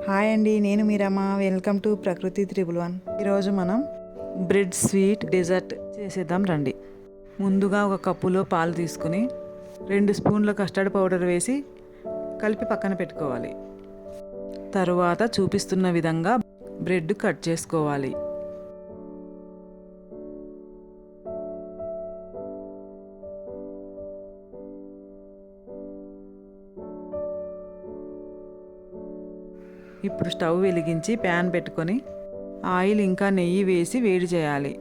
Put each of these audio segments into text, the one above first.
Hi అండి, నేను మీరమ్మ. Welcome to ప్రకృతి 111. ఈరోజు మనం బ్రెడ్ స్వీట్ డెజర్ట్ చేసేద్దాం రండి. ముందుగా ఒక కప్పులో పాలు తీసుకుని 2 స్పూన్ల కస్టర్డ్ పౌడర్ వేసి కలిపి పక్కన పెట్టుకోవాలి. తరువాత చూపిస్తున్న విధంగా బ్రెడ్ కట్ చేసుకోవాలి. ఇప్పుడు స్టవ్ వెలిగించి ప్యాన్ పెట్టుకొని ఆయిల్ ఇంకా నెయ్యి వేసి వేడి చేయాలి.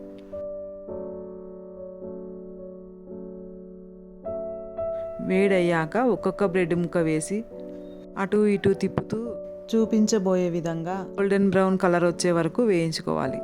వేడయ్యాక ఒక్కొక్క బ్రెడ్ ముక్క వేసి అటు ఇటు తిప్పుతూ చూపించబోయే విధంగా గోల్డెన్ బ్రౌన్ కలర్ వచ్చే వరకు వేయించుకోవాలి.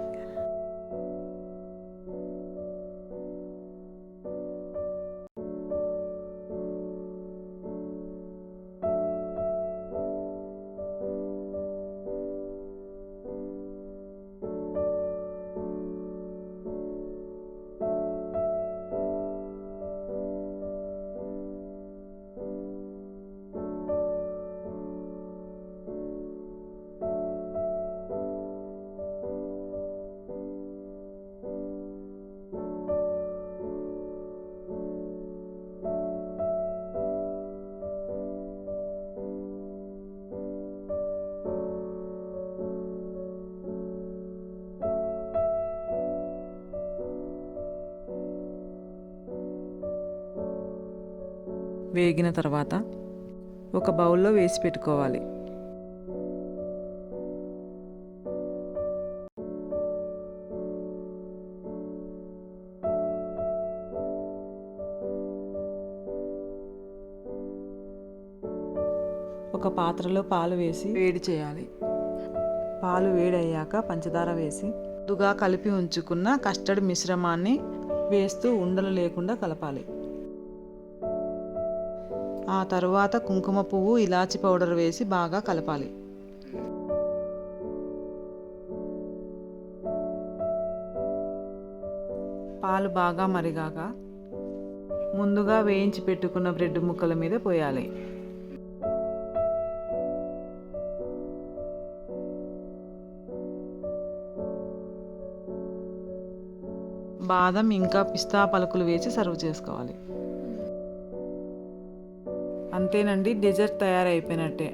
వేగిన తర్వాత ఒక బౌల్లో వేసి పెట్టుకోవాలి. ఒక పాత్రలో పాలు వేసి వేడి చేయాలి. పాలు వేడయ్యాక పంచదార వేసి ముందుగా కలిపి ఉంచుకున్న కస్టర్డ్ మిశ్రమాన్ని వేస్తూ ఉండలు లేకుండా కలపాలి. ఆ తరువాత కుంకుమ పువ్వు, ఇలాచి పౌడర్ వేసి బాగా కలపాలి. పాలు బాగా మరిగాక ముందుగా వేయించి పెట్టుకున్న బ్రెడ్ ముక్కల మీద పోయాలి. బాదం ఇంకా పిస్తా పలుకులు వేసి సర్వ్ చేసుకోవాలి. అంతేనండి, డెజర్ట్ తయారైపోయినట్టే.